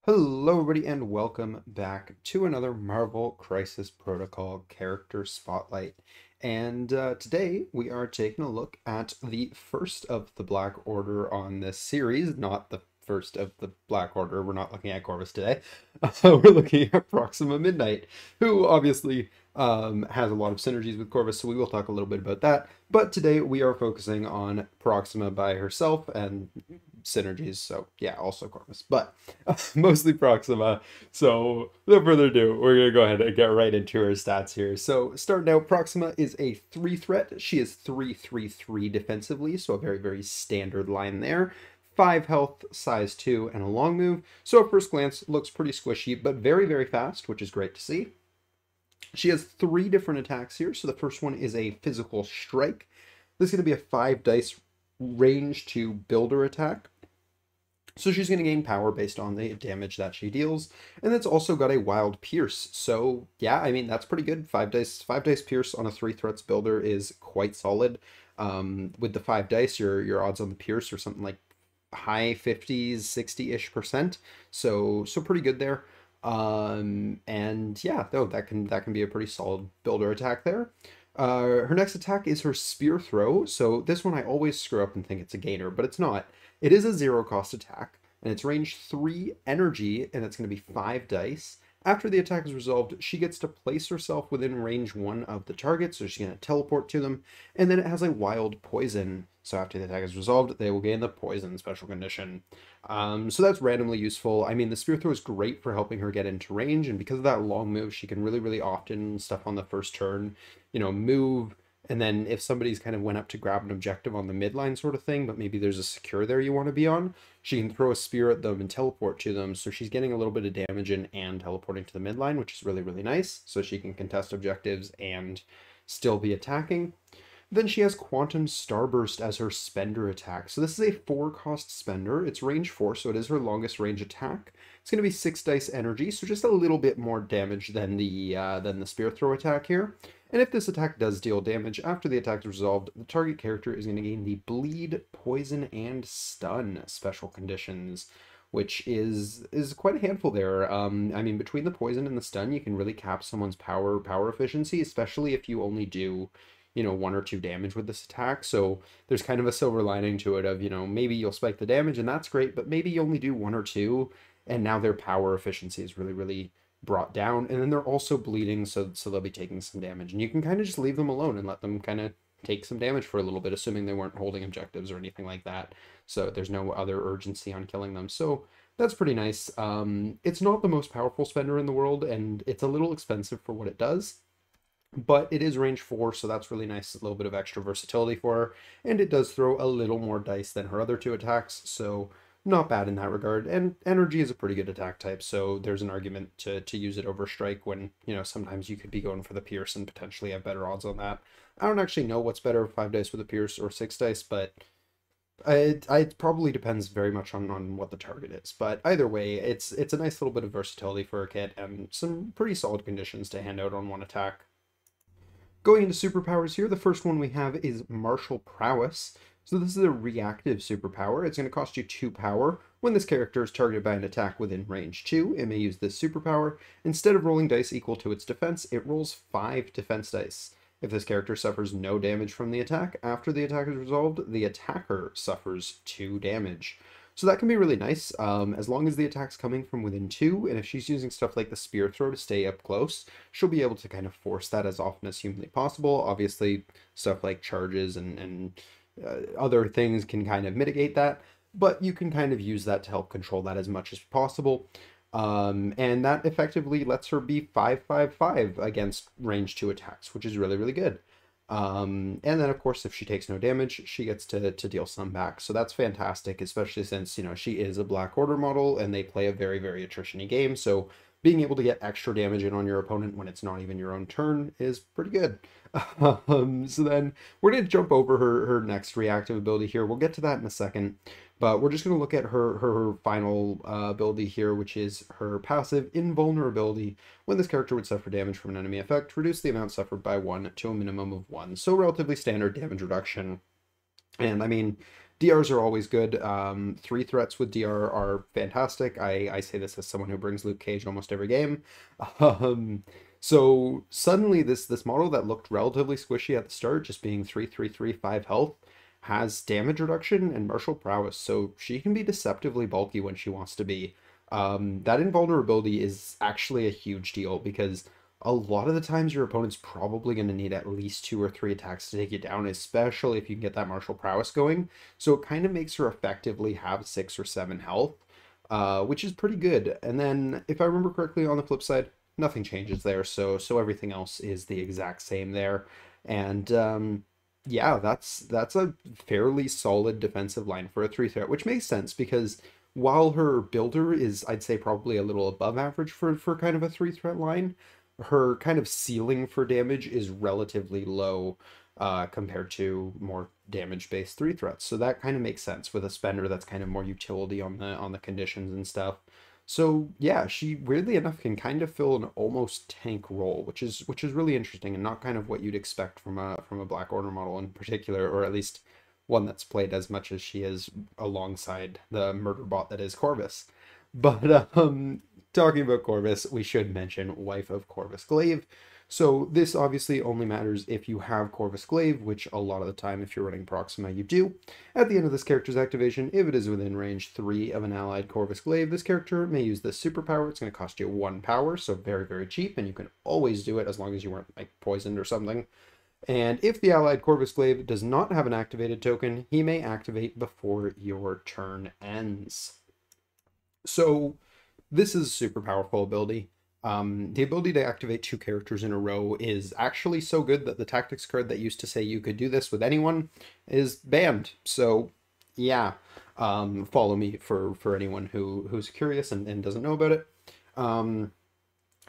Hello, everybody, and welcome back to another Marvel Crisis Protocol character spotlight. And today we are taking a look at the first of the Black Order on this series, not the first of the Black Order. We're not looking at Corvus today. We're looking at Proxima Midnight, who obviously has a lot of synergies with Corvus, so we will talk a little bit about that. But today we are focusing on Proxima by herself and synergies, so yeah, also Corvus, but mostly Proxima. So without further ado, we're gonna go ahead and get right into her stats here. So starting out, Proxima is a 3 threat. She is 3/3/3 defensively, so a very standard line there. 5 health, size 2, and a long move. So at first glance, looks pretty squishy, but very fast, which is great to see. She has 3 different attacks here. So the first one is a physical strike. This is going to be a 5 dice range to builder attack. So she's going to gain power based on the damage that she deals. And it's also got a wild pierce. So yeah, I mean, that's pretty good. 5 dice pierce on a 3 threats builder is quite solid. With the 5 dice, your odds on the pierce are something like high 50s, 60-ish%. So pretty good there. And yeah, though that can be a pretty solid builder attack there. Her next attack is her spear throw. So this one I always screw up and think it's a gainer, but it's not. It is a 0-cost attack, and it's range 3 energy, and it's going to be 5 dice. After the attack is resolved, she gets to place herself within range 1 of the target, so she's going to teleport to them, and then it has a wild poison. So after the attack is resolved, they will gain the poison special condition. So that's randomly useful. I mean, the spear throw is great for helping her get into range, and because of that long move, she can really often, stuff on the first turn, move. And then if somebody's kind of went up to grab an objective on the midline sort of thing, but maybe there's a secure there you want to be on, she can throw a spear at them and teleport to them. So she's getting a little bit of damage in and teleporting to the midline, which is really nice. So she can contest objectives and still be attacking. Then she has Quantum Starburst as her spender attack. So this is a 4-cost spender. It's range 4, so it is her longest range attack. It's going to be 6 dice energy, so just a little bit more damage than the spear throw attack here. And if this attack does deal damage after the attack is resolved, the target character is going to gain the bleed, poison, and stun special conditions, which is quite a handful there. I mean, between the poison and the stun, you can really cap someone's power efficiency, especially if you only do 1 or 2 damage with this attack. So there's kind of a silver lining to it of, maybe you'll spike the damage and that's great, but maybe you only do 1 or 2, and now their power efficiency is really brought down, and then they're also bleeding, so they'll be taking some damage, and you can kind of just leave them alone and let them kind of take some damage for a little bit, assuming they weren't holding objectives or anything like that. So there's no other urgency on killing them. So that's pretty nice. It's not the most powerful spender in the world, and it's a little expensive for what it does. But it is range 4, so that's really nice. A little bit of extra versatility for her. And it does throw a little more dice than her other 2 attacks, so not bad in that regard. And energy is a pretty good attack type, so there's an argument to use it over strike when, sometimes you could be going for the pierce and potentially have better odds on that. I don't actually know what's better, 5 dice with a pierce or 6 dice, but it probably depends very much on what the target is. But either way, it's a nice little bit of versatility for a kit and some pretty solid conditions to hand out on one attack. Going into superpowers here, the first one we have is Martial Prowess. So this is a reactive superpower. It's going to cost you 2 power. When this character is targeted by an attack within range 2, it may use this superpower. Instead of rolling dice equal to its defense, it rolls 5 defense dice. If this character suffers no damage from the attack, after the attack is resolved, the attacker suffers 2 damage. So that can be really nice, as long as the attack's coming from within 2, and if she's using stuff like the spear throw to stay up close, she'll be able to kind of force that as often as humanly possible. Obviously, stuff like charges and other things can kind of mitigate that, but you can kind of use that to help control that as much as possible. And that effectively lets her be 5/5/5 against range 2 attacks, which is really good. And then of course, if she takes no damage, she gets to deal some back. So that's fantastic, especially since, she is a Black Order model and they play a very attrition-y game. So being able to get extra damage in on your opponent when it's not even your own turn is pretty good. So then we're going to jump over her next reactive ability here. We'll get to that in a second. But we're just going to look at her final ability here, which is her passive Invulnerability. When this character would suffer damage from an enemy effect, reduce the amount suffered by 1 to a minimum of 1. So relatively standard damage reduction. And I mean, DRs are always good. Three threats with DR are fantastic. I say this as someone who brings Luke Cage almost every game. Um, so suddenly this model that looked relatively squishy at the start, just being 3/3/3 5 health, has damage reduction and martial prowess, so she can be deceptively bulky when she wants to be. That invulnerability is actually a huge deal because a lot of the times your opponent's probably going to need at least 2 or 3 attacks to take you down, especially if you can get that martial prowess going. So it kind of makes her effectively have 6 or 7 health, which is pretty good. And then, if I remember correctly, on the flip side, nothing changes there, so everything else is the exact same there. And yeah, that's a fairly solid defensive line for a 3 threat, which makes sense because while her builder is, I'd say, probably a little above average for kind of a 3 threat line, her kind of ceiling for damage is relatively low compared to more damage-based 3 threats. So that kind of makes sense with a spender that's kind of more utility on the conditions and stuff. So yeah, she weirdly enough can kind of fill an almost tank role, which is really interesting and not kind of what you'd expect from a Black Order model in particular, or at least one that's played as much as she is alongside the murder bot that is Corvus. But talking about Corvus, we should mention Wife of Corvus Glaive. So this obviously only matters if you have Corvus Glaive, which a lot of the time, if you're running Proxima, you do. At the end of this character's activation, if it is within range 3 of an allied Corvus Glaive, this character may use this superpower. It's going to cost you 1 power, so very, very cheap, and you can always do it as long as you weren't like poisoned or something. And if the allied Corvus Glaive does not have an activated token, he may activate before your turn ends. So this is a super powerful ability. The ability to activate 2 characters in a row is actually so good that the tactics card that used to say you could do this with anyone is banned. So yeah, follow me for anyone who's curious and doesn't know about it.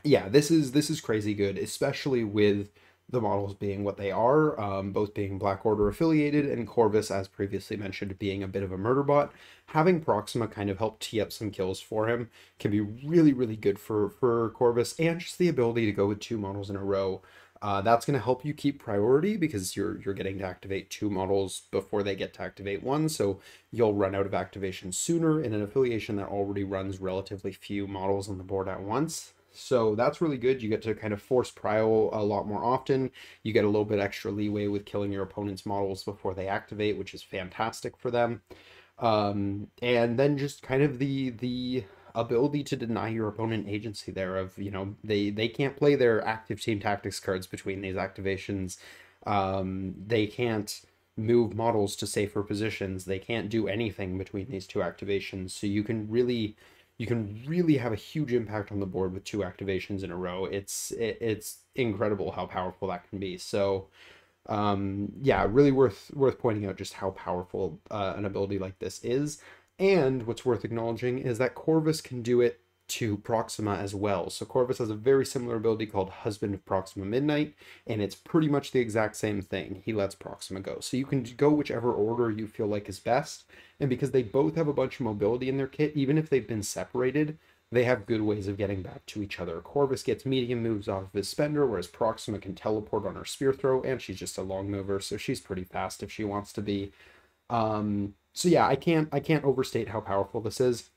Yeah, this is crazy good, especially with the models being what they are, both being Black Order affiliated and Corvus, as previously mentioned, being a bit of a murder bot. Having Proxima kind of help tee up some kills for him can be really, really good for Corvus, and just the ability to go with 2 models in a row. That's going to help you keep priority because you're getting to activate 2 models before they get to activate 1, so you'll run out of activation sooner in an affiliation that already runs relatively few models on the board at once. So that's really good. You get to kind of force prio a lot more often. You get a little bit extra leeway with killing your opponent's models before they activate, which is fantastic for them. And then just kind of the ability to deny your opponent agency there of, they can't play their active team tactics cards between these activations. They can't move models to safer positions. They can't do anything between these 2 activations. So you can really have a huge impact on the board with 2 activations in a row. It's incredible how powerful that can be. So yeah, really worth pointing out just how powerful an ability like this is. And what's worth acknowledging is that Corvus can do it to Proxima as well. So Corvus has a very similar ability called Husband of Proxima Midnight, and it's pretty much the exact same thing. He lets Proxima go. So you can go whichever order you feel like is best, and because they both have a bunch of mobility in their kit, even if they've been separated, they have good ways of getting back to each other. Corvus gets medium moves off of his spender, whereas Proxima can teleport on her spear throw, and she's just a long mover, so she's pretty fast if she wants to be. So yeah, I can't overstate how powerful this is.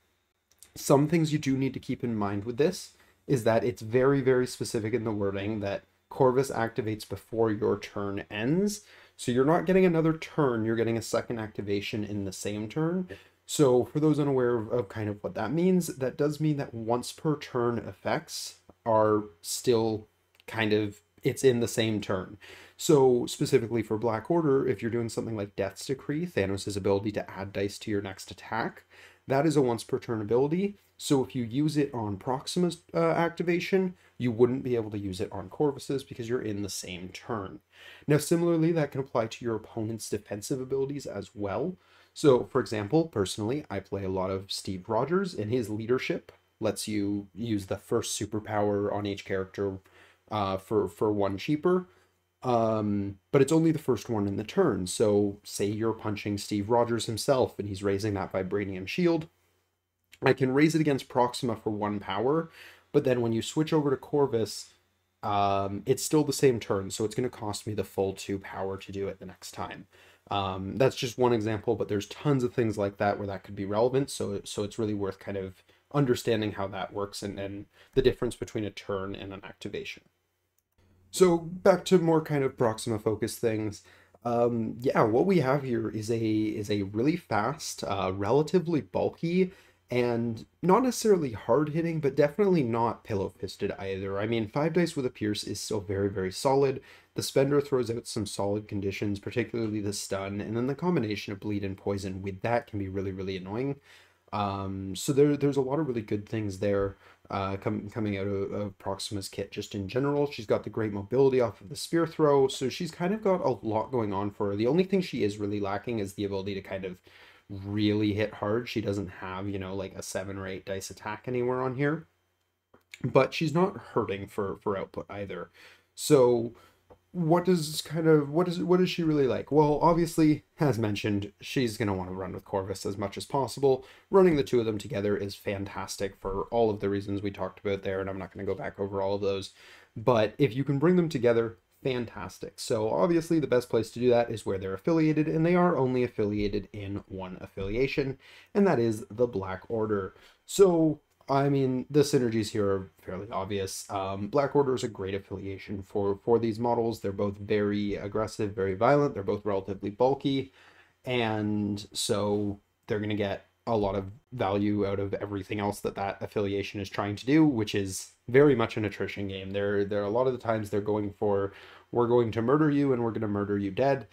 Some things you do need to keep in mind with this is that it's very, very specific in the wording that Corvus activates before your turn ends. So you're not getting another turn, you're getting a second activation in the same turn. So for those unaware of kind of what that means, that does mean that once per turn effects are still kind of, it's in the same turn. So specifically for Black Order, if you're doing something like Death's Decree, Thanos' ability to add dice to your next attack, that is a once per turn ability. So if you use it on Proxima's activation, you wouldn't be able to use it on Corvus's because you're in the same turn. Now, similarly, that can apply to your opponent's defensive abilities as well. So, for example, personally, I play a lot of Steve Rogers, and his leadership lets you use the first superpower on each character for 1 cheaper. But it's only the first one in the turn. So say you're punching Steve Rogers himself and he's raising that vibranium shield. I can raise it against Proxima for 1 power, but then when you switch over to Corvus, it's still the same turn, so it's going to cost me the full 2 power to do it the next time. That's just one example, but there's tons of things like that where that could be relevant. So it's really worth kind of understanding how that works and the difference between a turn and an activation. So back to more kind of Proxima focused things. Yeah, what we have here is a really fast, relatively bulky, and not necessarily hard hitting, but definitely not pillow fisted either. I mean, 5 dice with a pierce is still very, very solid. The spender throws out some solid conditions, particularly the stun, and then the combination of bleed and poison with that can be really, really annoying. So there's a lot of really good things there coming out of Proxima's kit just in general. She's got the great mobility off of the spear throw, so she's kind of got a lot going on for her. The only thing she is really lacking is the ability to kind of really hit hard. She doesn't have, you know, like a 7 or 8 dice attack anywhere on here, but she's not hurting for output either. So what does she really like? Well, obviously, as mentioned, she's going to want to run with Corvus as much as possible. Running the two of them together is fantastic for all of the reasons we talked about there, and I'm not going to go back over all of those. But if you can bring them together, fantastic. So obviously the best place to do that is where they're affiliated, and they are only affiliated in one affiliation, and that is the Black Order. So I mean, the synergies here are fairly obvious. Black Order is a great affiliation for these models. They're both very aggressive, very violent. They're both relatively bulky, and so they're going to get a lot of value out of everything else that affiliation is trying to do, which is very much an attrition game. They're a lot of the times they're going for, we're going to murder you and we're going to murder you dead.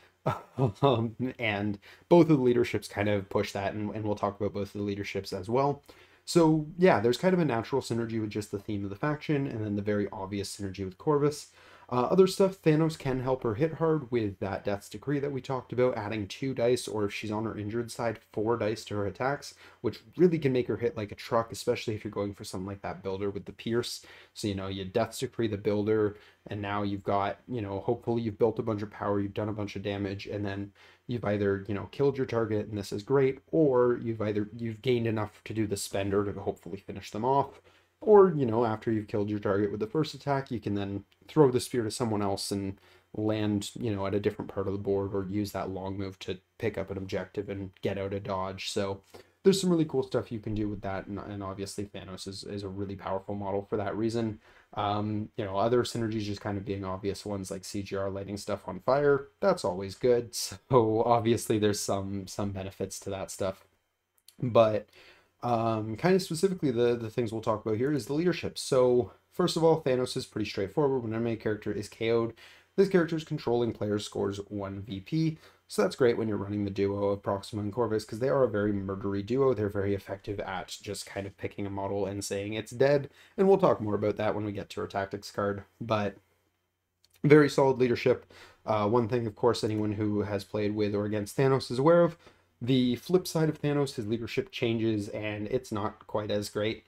And both of the leaderships kind of push that, and we'll talk about both of the leaderships as well. So yeah, there's kind of a natural synergy with just the theme of the faction, and then the very obvious synergy with Corvus. Other stuff, Thanos can help her hit hard with that Death's Decree that we talked about, adding 2 dice, or if she's on her injured side, 4 dice to her attacks, which really can make her hit like a truck, especially if you're going for something like that builder with the Pierce. So, you know, you Death's Decree the builder, and now you've got, you know, hopefully you've built a bunch of power, you've done a bunch of damage, and then you've either, you know, killed your target, and this is great, or you've gained enough to do the spender to hopefully finish them off. Or, you know, after you've killed your target with the first attack, you can then throw the spear to someone else and land, you know, at a different part of the board, or use that long move to pick up an objective and get out a dodge. So there's some really cool stuff you can do with that, and obviously Thanos is a really powerful model for that reason. You know, other synergies just kind of being obvious ones like CGR lighting stuff on fire. That's always good. So obviously there's some benefits to that stuff. But kind of specifically, the things we'll talk about here is the leadership. So first of all, Thanos is pretty straightforward. When an enemy character is KO'd, this character's controlling player scores 1 VP. So that's great when you're running the duo of Proxima and Corvus, because they are a very murdery duo. They're very effective at just kind of picking a model and saying it's dead. And we'll talk more about that when we get to our tactics card. But very solid leadership. One thing, of course, anyone who has played with or against Thanos is aware of. The flip side of Thanos, his leadership changes, and it's not quite as great.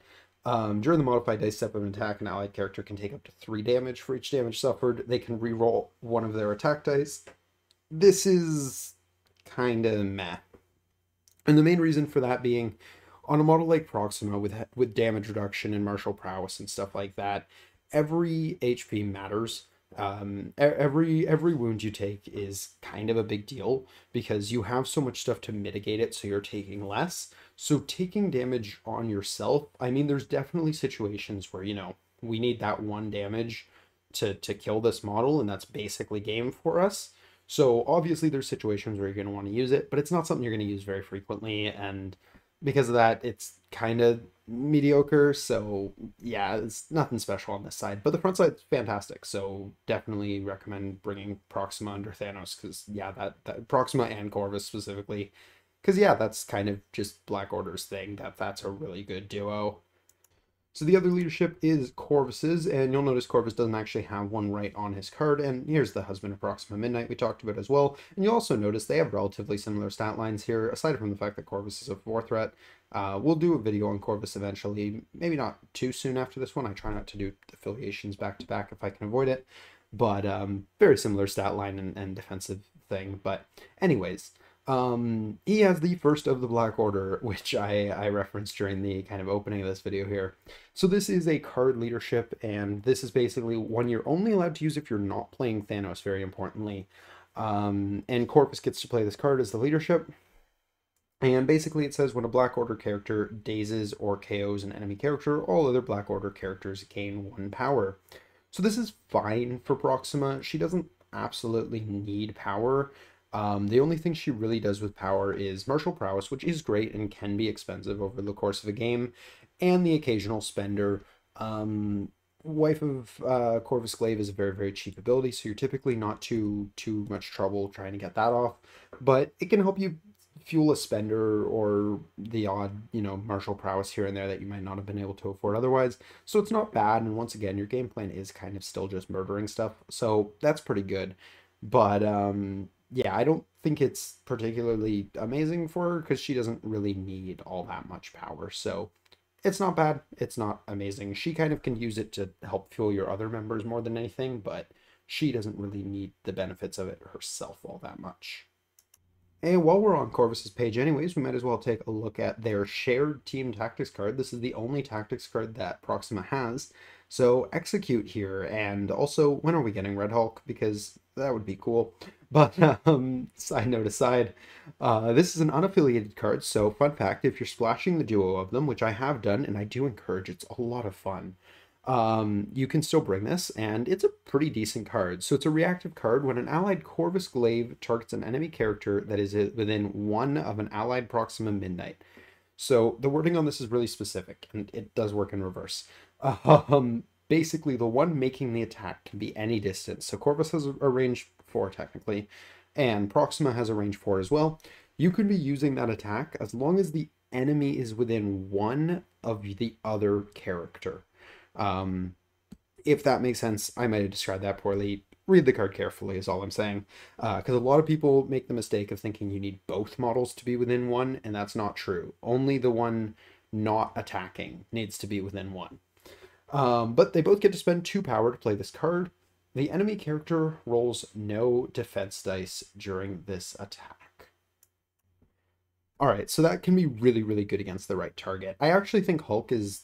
During the modified dice step of an attack, an allied character can take up to 3 damage for each damage suffered. They can reroll one of their attack dice. This is kind of meh. And the main reason for that being, on a model like Proxima with damage reduction and martial prowess and stuff like that, every HP matters. Every wound you take is kind of a big deal because you have so much stuff to mitigate it, so you're taking less. So taking damage on yourself, I mean, there's definitely situations where, you know, we need that 1 damage to kill this model, and that's basically game for us. So obviously there's situations where you're going to want to use it, but it's not something you're going to use very frequently, and because of that, it's kind of mediocre. So yeah, it's nothing special on this side, but the front side's fantastic. So definitely recommend bringing Proxima under Thanos, because yeah, that Proxima and Corvus specifically, because yeah, that's kind of just Black Order's thing. That's a really good duo. So the other leadership is Corvus's, and you'll notice Corvus doesn't actually have one right on his card, and here's the husband of Proxima Midnight we talked about as well. And you'll also notice they have relatively similar stat lines here, aside from the fact that Corvus is a 4 threat. We'll do a video on Corvus eventually, maybe not too soon after this one. I try not to do affiliations back to back if I can avoid it, but very similar stat line and defensive thing. But anyways, he has the first of the Black Order, which I referenced during the kind of opening of this video here. So this is a card leadership, and this is basically one you're only allowed to use if you're not playing Thanos, very importantly. And Corvus gets to play this card as the leadership. And basically it says when a Black Order character dazes or KOs an enemy character, all other Black Order characters gain 1 power. So this is fine for Proxima. She doesn't absolutely need power. The only thing she really does with power is martial prowess, which is great and can be expensive over the course of a game, and the occasional spender. Wife of Corvus Glaive is a very, very cheap ability, so you're typically not too much trouble trying to get that off, but it can help you fuel a spender or the odd, martial prowess here and there that you might not have been able to afford otherwise. So it's not bad, and once again, your game plan is kind of still just murdering stuff, so that's pretty good. But yeah, I don't think it's particularly amazing for her because she doesn't really need all that much power. So it's not bad. It's not amazing. She kind of can use it to help fuel your other members more than anything, but she doesn't really need the benefits of it herself all that much. And while we're on Corvus's page anyways, we might as well take a look at their shared team tactics card. This is the only tactics card that Proxima has. So execute here, and also, when are we getting Red Hulk? Because that would be cool. But side note aside, this is an unaffiliated card, so fun fact, if you're splashing the duo of them, which I have done, and I do encourage, it's a lot of fun. You can still bring this, and it's a pretty decent card. So it's a reactive card. When an allied Corvus Glaive targets an enemy character that is within 1 of an allied Proxima Midnight. So the wording on this is really specific, and it does work in reverse. Basically, the one making the attack can be any distance. So Corvus has a range 4 technically, and Proxima has a range 4 as well. You can be using that attack as long as the enemy is within 1 of the other character. If that makes sense, I might have described that poorly. Read the card carefully is all I'm saying. Because a lot of people make the mistake of thinking you need both models to be within 1, and that's not true. Only the one not attacking needs to be within 1. But they both get to spend 2 power to play this card. The enemy character rolls no defense dice during this attack. Alright, so that can be really, really good against the right target. I actually think Hulk is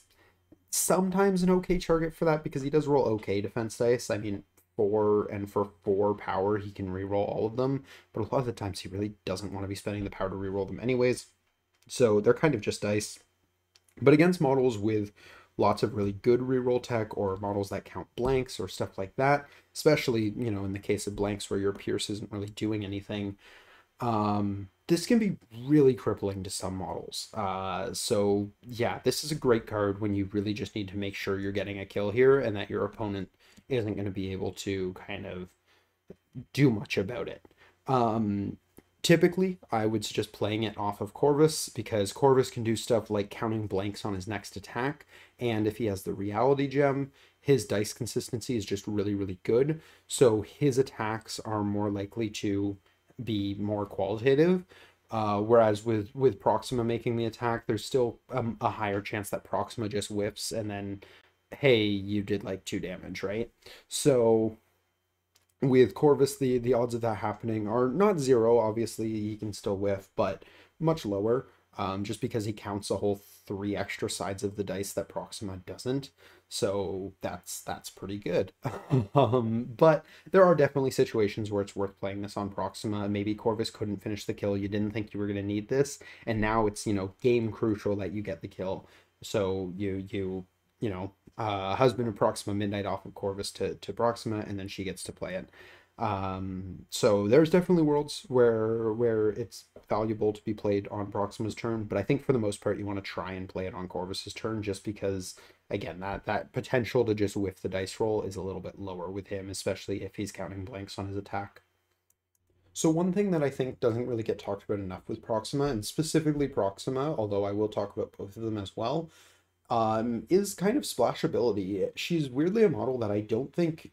sometimes an okay target for that because he does roll okay defense dice. I mean, 4 and for 4 power, he can reroll all of them, but a lot of the times he really doesn't want to be spending the power to reroll them anyways. So they're kind of just dice. But against models with lots of really good reroll tech or models that count blanks or stuff like that, especially, in the case of blanks where your Pierce isn't really doing anything, this can be really crippling to some models. So yeah, this is a great card when you really just need to make sure you're getting a kill here and that your opponent isn't going to be able to kind of do much about it. Typically, I would suggest playing it off of Corvus because Corvus can do stuff like counting blanks on his next attack, and if he has the reality gem, his dice consistency is just really, really good. So his attacks are more likely to be more qualitative. Whereas with Proxima making the attack, there's still a higher chance that Proxima just whiffs and then, hey, you did like 2 damage, right? So with Corvus, the odds of that happening are not 0. Obviously, he can still whiff, but much lower, just because he counts a whole 3 extra sides of the dice that Proxima doesn't. So that's pretty good. But there are definitely situations where it's worth playing this on Proxima. Maybe Corvus couldn't finish the kill. You didn't think you were going to need this, and now it's, game crucial that you get the kill. So husband of Proxima Midnight off of Corvus to Proxima, and then she gets to play it. So there's definitely worlds where it's valuable to be played on Proxima's turn, but I think for the most part you want to try and play it on Corvus's turn, just because, again, that potential to just whiff the dice roll is a little bit lower with him, especially if he's counting blanks on his attack. So one thing that I think doesn't really get talked about enough with Proxima, and specifically Proxima, although I will talk about both of them as well, is kind of splashability. She's weirdly a model that I think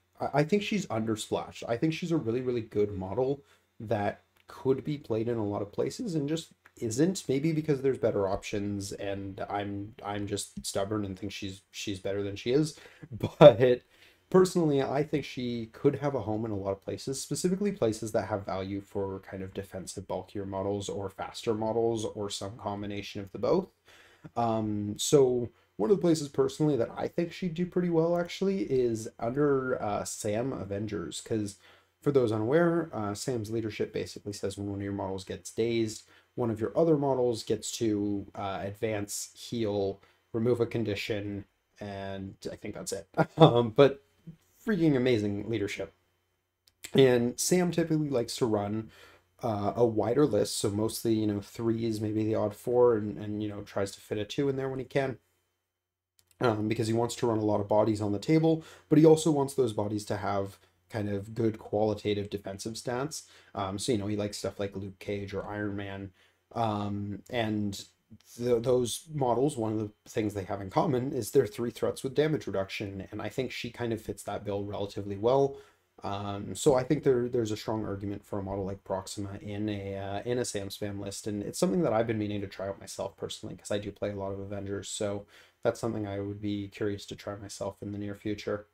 she's undersplashed. I think she's a really, really good model that could be played in a lot of places and just isn't, maybe because there's better options and I'm just stubborn and think she's better than she is. But personally, I think she could have a home in a lot of places, specifically places that have value for kind of defensive bulkier models or faster models or some combination of the both. So one of the places personally that I think she'd do pretty well actually is under Sam Avengers, because For those unaware, Sam's leadership basically says when one of your models gets dazed, one of your other models gets to advance, heal, remove a condition, and I think that's it. But freaking amazing leadership. And Sam typically likes to run a wider list, so mostly, threes, maybe the odd four, and tries to fit a two in there when he can. Because he wants to run a lot of bodies on the table, but he also wants those bodies to have kind of good qualitative defensive stats. So, he likes stuff like Luke Cage or Iron Man. And those models, one of the things they have in common is they're three threats with damage reduction, and I think she kind of fits that bill relatively well. So I think there's a strong argument for a model like Proxima in a Sam spam list, and it's something that I've been meaning to try out myself personally because I do play a lot of Avengers, so that's something I would be curious to try myself in the near future.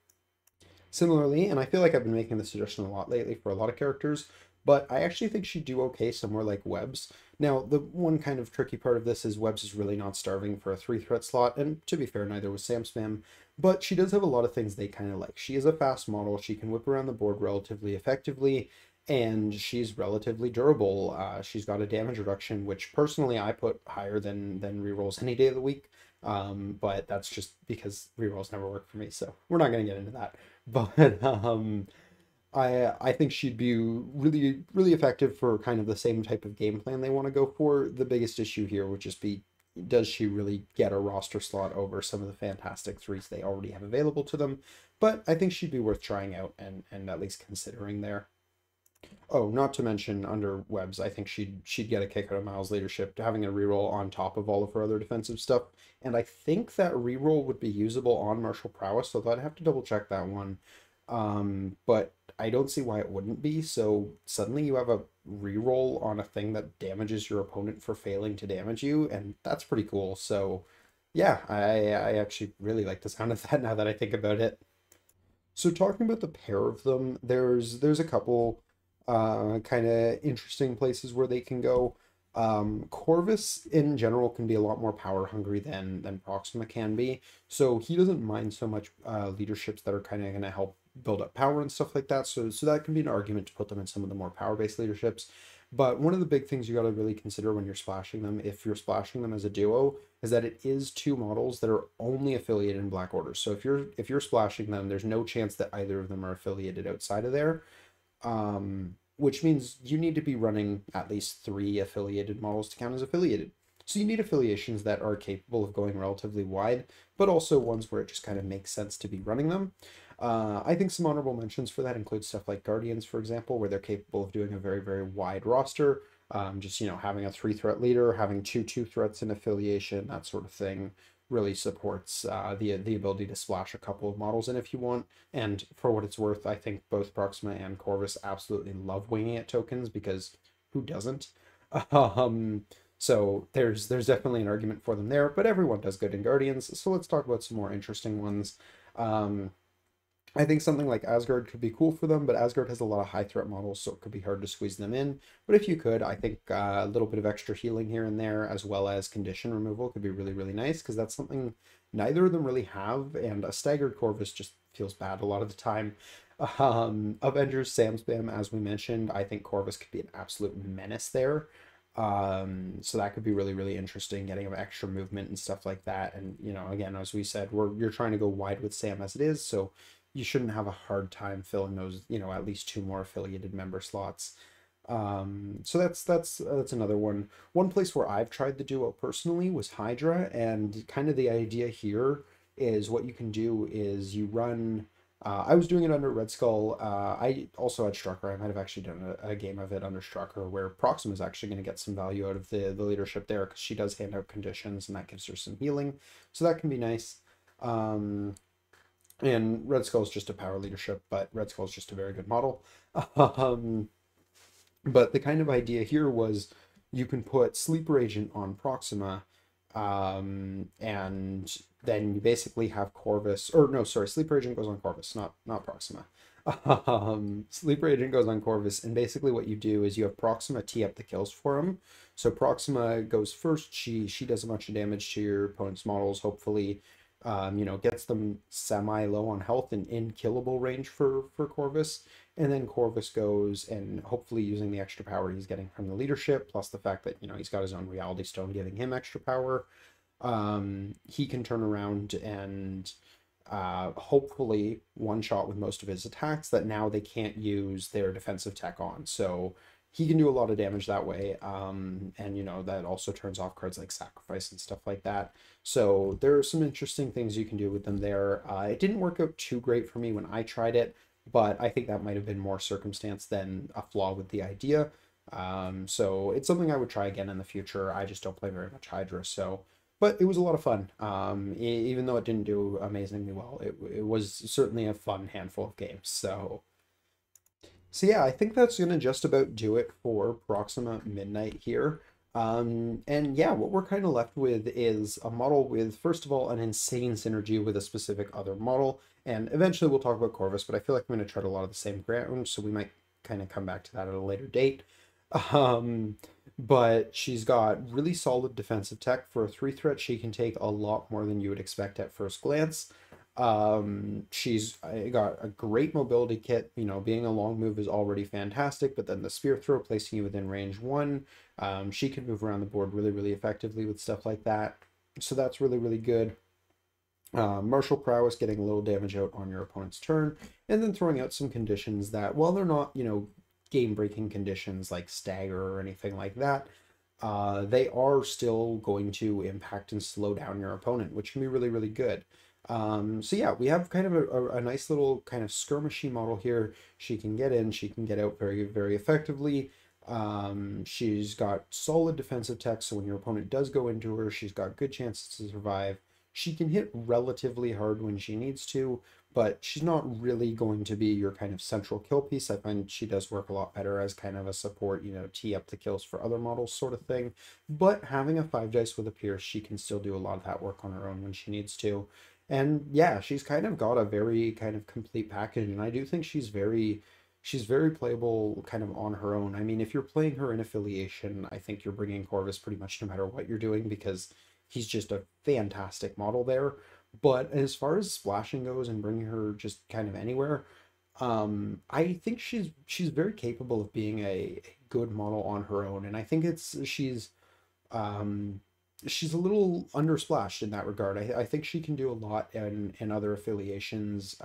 Similarly, and I feel like I've been making this suggestion a lot lately for a lot of characters, but I actually think she'd do okay somewhere like Webs. Now, the one kind of tricky part of this is Webs is really not starving for a 3-threat slot, and to be fair, neither was Sam Spam, but she does have a lot of things they kind of like. She is a fast model, she can whip around the board relatively effectively, and she's relatively durable. She's got a damage reduction, which personally I put higher than rerolls any day of the week. But that's just because rerolls never work for me, so we're not going to get into that. But I think she'd be really, really effective for kind of the same type of game plan they want to go for. The biggest issue here would just be, does she really get a roster slot over some of the fantastic threes they already have available to them? But I think she'd be worth trying out and at least considering there. Oh, not to mention under Webs, I think she'd get a kick out of Miles' leadership, having a reroll on top of all of her other defensive stuff. And I think that reroll would be usable on Martial Prowess, so I'd have to double check that one. But I don't see why it wouldn't be. So suddenly you have a reroll on a thing that damages your opponent for failing to damage you, and that's pretty cool. So yeah, I actually really like the sound of that now that I think about it. So talking about the pair of them, there's a couple kind of interesting places where they can go. Corvus in general can be a lot more power hungry than Proxima can be, so he doesn't mind so much leaderships that are kind of going to help build up power and stuff like that. So that can be an argument to put them in some of the more power-based leaderships. But one of the big things you got to really consider when you're splashing them, if you're splashing them as a duo, is that it is two models that are only affiliated in Black Orders. So if you're splashing them, there's no chance that either of them are affiliated outside of there. Which means you need to be running at least 3 affiliated models to count as affiliated. So you need affiliations that are capable of going relatively wide, but also ones where it just kind of makes sense to be running them. I think some honorable mentions for that include stuff like Guardians, for example, where they're capable of doing a very, very wide roster. Just, having a 3-threat leader, having 2 threats in affiliation, that sort of thing really supports the ability to splash a couple of models in if you want. And for what it's worth, I think both Proxima and Corvus absolutely love winging it tokens, because who doesn't? So there's definitely an argument for them there, but everyone does good in Guardians. So let's talk about some more interesting ones. I think something like Asgard could be cool for them, but Asgard has a lot of high threat models, so it could be hard to squeeze them in. But if you could, I think a little bit of extra healing here and there, as well as condition removal, could be really, really nice, because that's something neither of them really have, and a staggered Corvus just feels bad a lot of the time. Avengers, Sam Spam, as we mentioned, I think Corvus could be an absolute menace there. So that could be really, really interesting, getting extra movement and stuff like that. And, again, as we said, you're trying to go wide with Sam as it is, so you shouldn't have a hard time filling those, at least 2 more affiliated member slots. So that's another one. One place where I've tried the duo personally was Hydra, and kind of the idea here is what you can do is you run. I was doing it under Red Skull. I also had Strucker. I might have actually done a game of it under Strucker, where Proxima is actually going to get some value out of the leadership there, because she does hand out conditions, and that gives her some healing. So that can be nice. And Red Skull is just a power leadership, but Red Skull is just a very good model. But the kind of idea here was you can put Sleeper Agent on Proxima, and then you basically have Corvus, or no, sorry, Sleeper Agent goes on Corvus, not Proxima. Sleeper Agent goes on Corvus, and basically what you do is you have Proxima tee up the kills for him. So Proxima goes first, she does a bunch of damage to your opponent's models, hopefully. you know, gets them semi-low on health and in killable range for Corvus. And then Corvus goes and hopefully using the extra power he's getting from the leadership, plus the fact that, you know, he's got his own reality stone giving him extra power, he can turn around and hopefully one shot with most of his attacks that now they can't use their defensive tech on. So he can do a lot of damage that way. And you know, that also turns off cards like Sacrifice and stuff like that. So there are some interesting things you can do with them there. It didn't work out too great for me when I tried it, but I think that might have been more circumstance than a flaw with the idea. So it's something I would try again in the future. I just don't play very much Hydra, so but it was a lot of fun. Even though it didn't do amazingly well, it was certainly a fun handful of games. So yeah, I think that's gonna just about do it for Proxima Midnight here. And yeah, what we're kind of left with is a model with, first of all, an insane synergy with a specific other model, and eventually we'll talk about Corvus, but I feel like I'm going to tread a lot of the same ground, so we might kind of come back to that at a later date. Um, but she's got really solid defensive tech. For a 3 threat, she can take a lot more than you would expect at first glance. She's got a great mobility kit. You know, being a long move is already fantastic, but then the spear throw, placing you within range 1, she can move around the board really, really effectively with stuff like that. So that's really, really good. Martial prowess, getting a little damage out on your opponent's turn, and then throwing out some conditions that, while they're not, you know, game-breaking conditions like stagger or anything like that, they are still going to impact and slow down your opponent, which can be really, really good. So yeah, we have kind of a nice little kind of skirmishy model here. She can get in, she can get out very, very effectively. She's got solid defensive tech, so when your opponent does go into her, she's got good chances to survive. She can hit relatively hard when she needs to, but she's not really going to be your kind of central kill piece. I find she does work a lot better as kind of a support, you know, tee up the kills for other models sort of thing. But having a 5 dice with a Pierce, she can still do a lot of that work on her own when she needs to. And yeah, she's kind of got a very kind of complete package, and I do think she's very playable kind of on her own. I mean, if you're playing her in affiliation, I think you're bringing Corvus pretty much no matter what you're doing, because he's just a fantastic model there. But as far as splashing goes and bringing her just kind of anywhere, I think she's very capable of being a good model on her own, and I think um, she's a little undersplashed in that regard. I think she can do a lot in other affiliations,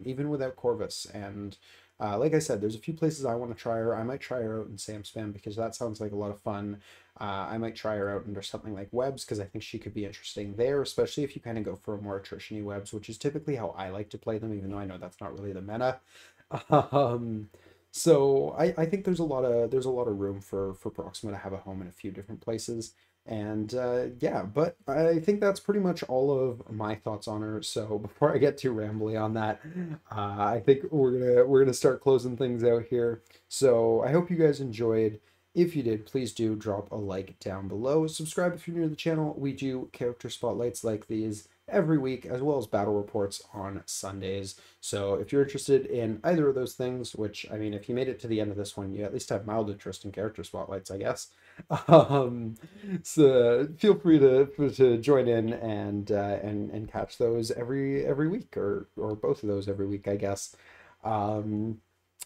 even without Corvus. And like I said, there's a few places I want to try her. I might try her out in Sam Spam because that sounds like a lot of fun. I might try her out under something like Webs because I think she could be interesting there, especially if you kind of go for a more attrition-y Webs, which is typically how I like to play them, even though I know that's not really the meta. Um, so I think there's a lot of room for Proxima to have a home in a few different places. And yeah, but I think that's pretty much all of my thoughts on her. So before I get too rambly on that, I think we're gonna start closing things out here. So I hope you guys enjoyed. If you did, please do drop a like down below. Subscribe if you're new to the channel. We do character spotlights like these every week, as well as battle reports on Sundays. So if you're interested in either of those things, which, I mean, if you made it to the end of this one, you at least have mild interest in character spotlights, I guess. Um, so feel free to join in and catch those every week, or both of those every week, I guess. Um,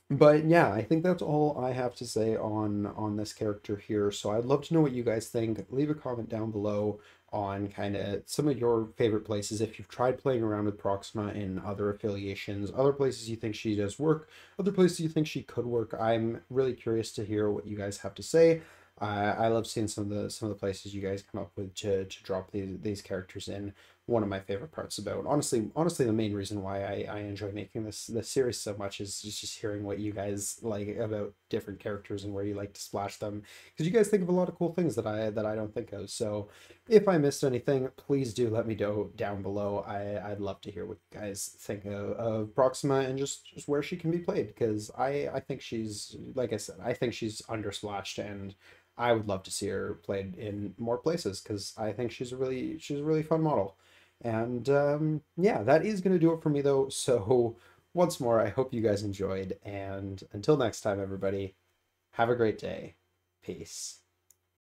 but yeah, I think that's all I have to say on this character here. So I'd love to know what you guys think. Leave a comment down below on kind of some of your favorite places. If you've tried playing around with Proxima in other affiliations, other places you think she does work, other places you think she could work. I'm really curious to hear what you guys have to say. I love seeing some of the places you guys come up with to drop these characters in. One of my favorite parts about, honestly, the main reason why I enjoy making this series so much is just hearing what you guys like about different characters and where you like to splash them, because you guys think of a lot of cool things that I don't think of. So if I missed anything, please do let me know down below. I'd love to hear what you guys think of Proxima and just where she can be played, because I think she's, like I said, I think she's undersplashed, and I would love to see her played in more places because I think she's a really fun model. And yeah, that is going to do it for me though. So once more, I hope you guys enjoyed, and until next time, everybody, have a great day. Peace.